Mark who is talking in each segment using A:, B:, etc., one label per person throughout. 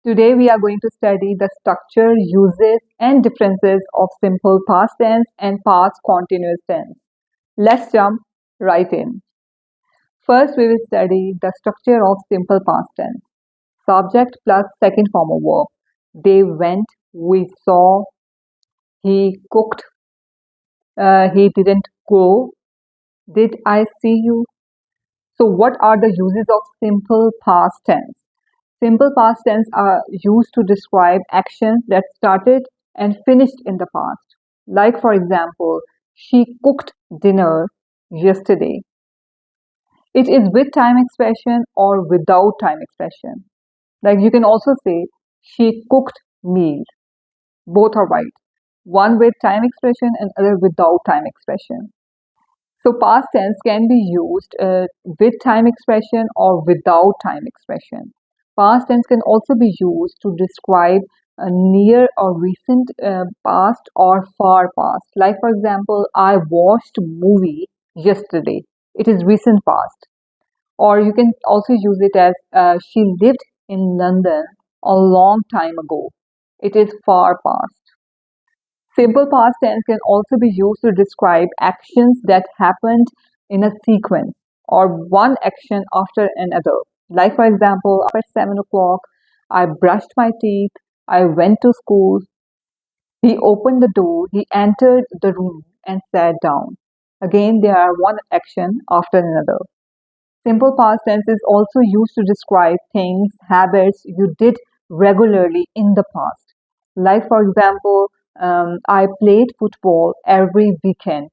A: Today we are going to study the structure, uses and differences of simple past tense and past continuous tense. Let's jump right in. First we will study the structure of simple past tense. Subject plus second form of verb. They went, we saw, he cooked, he didn't go, did I see you? So what are the uses of simple past tense? Simple past tense are used to describe actions that started and finished in the past. Like, for example, she cooked dinner yesterday. It is with time expression or without time expression. Like, you can also say, she cooked meal. Both are right. One with time expression and other without time expression. So past tense can be used with time expression or without time expression. Past tense can also be used to describe a near or recent past or far past. Like for example, I watched movie yesterday. It is recent past. Or you can also use it as she lived in London a long time ago. It is far past. Simple past tense can also be used to describe actions that happened in a sequence or one action after another. Like, for example, at 7 o'clock, I brushed my teeth, I went to school, he opened the door, he entered the room and sat down. Again, they are one action after another. Simple past tense is also used to describe things, habits you did regularly in the past. Like, for example, I played football every weekend.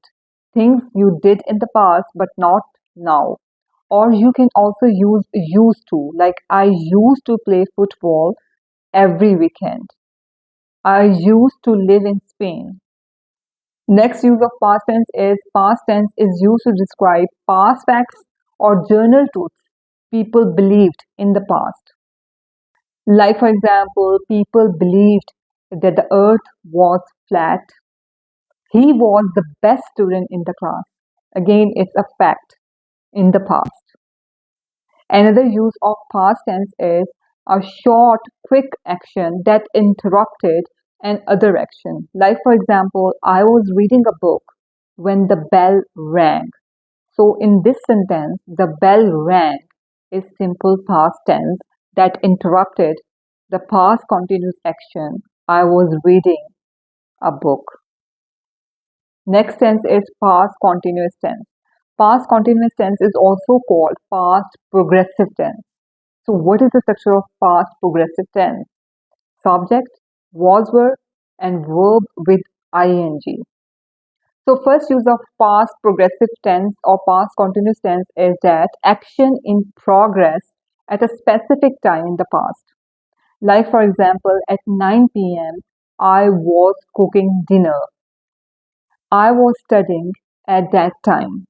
A: Things you did in the past but not now. Or you can also use used to, like, I used to play football every weekend. I used to live in Spain. Next use of past tense is used to describe past facts or journal truths people believed in the past. Like for example, people believed that the earth was flat. He was the best student in the class. Again, it's a fact in the past. Another use of past tense is a short, quick action that interrupted an other action. Like, for example, I was reading a book when the bell rang. So, in this sentence, the bell rang is simple past tense that interrupted the past continuous action. I was reading a book. Next tense is past continuous tense. Past continuous tense is also called past progressive tense. So what is the structure of past progressive tense? Subject, was, were, and verb with ing. So first use of past progressive tense or past continuous tense is that action in progress at a specific time in the past. Like for example, at 9 p.m., I was cooking dinner. I was studying at that time.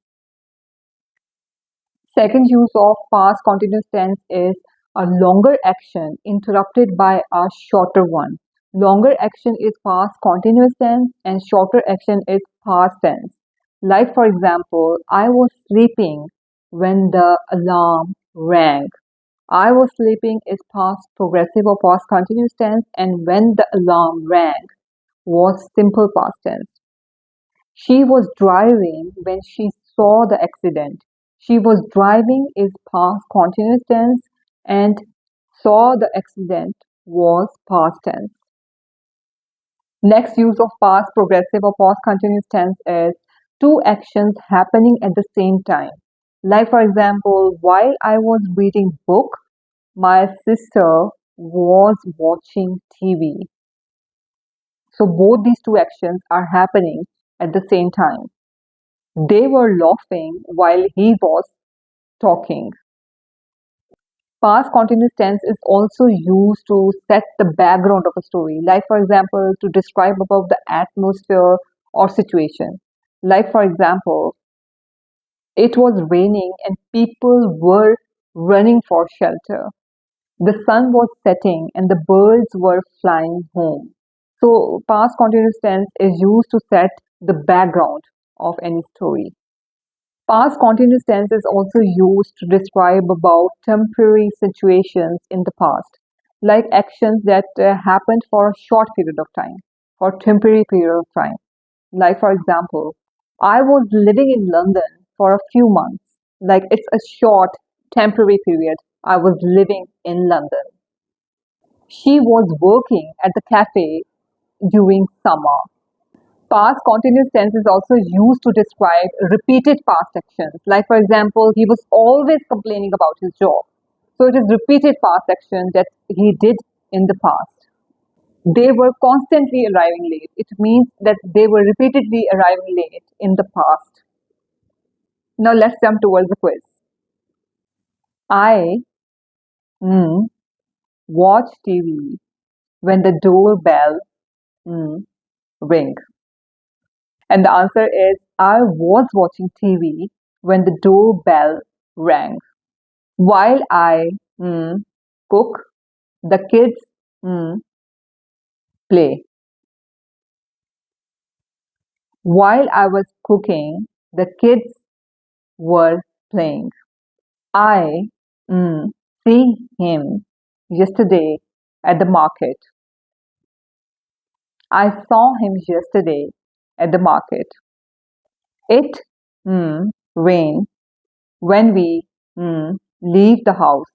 A: Second use of past continuous tense is a longer action interrupted by a shorter one. Longer action is past continuous tense and shorter action is past tense. Like for example, I was sleeping when the alarm rang. I was sleeping is past progressive or past continuous tense and when the alarm rang was simple past tense. She was driving when she saw the accident. She was driving is past continuous tense and saw the accident was past tense. Next use of past progressive or past continuous tense is two actions happening at the same time. Like for example, while I was reading book, my sister was watching TV. So both these two actions are happening at the same time. They were laughing while he was talking. Past continuous tense is also used to set the background of a story, like for example, to describe about the atmosphere or situation. Like for example, it was raining and people were running for shelter. The sun was setting and the birds were flying home. So past continuous tense is used to set the background of any story. Past continuous tense is also used to describe about temporary situations in the past. like actions that happened for a short period of time, for temporary period of time. Like for example, I was living in London for a few months. Like it's a short temporary period. I was living in London. She was working at the cafe during summer. Past continuous tense is also used to describe repeated past actions. Like, for example, he was always complaining about his job. So it is repeated past action that he did in the past. They were constantly arriving late. It means that they were repeatedly arriving late in the past. Now let's jump towards the quiz. I mm, watch TV when the doorbell mm, ring. And the answer is I was watching TV when the doorbell rang. While I cook, the kids mm, play. While I was cooking, the kids were playing. I mm, see him yesterday at the market. I saw him yesterday at the market. It rained when we leave the house.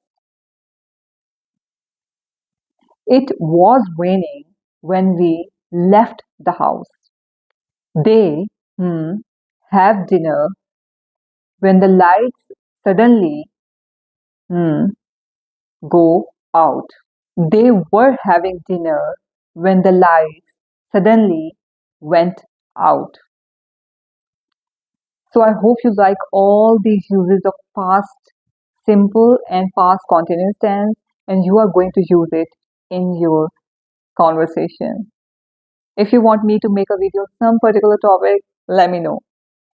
A: It was raining when we left the house. They have dinner when the lights suddenly hmm, go out. They were having dinner when the lights suddenly went out. So I hope you like all these uses of past simple and past continuous tense and you are going to use it in your conversation. If you want me to make a video on some particular topic, let me know.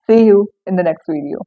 A: See you in the next video.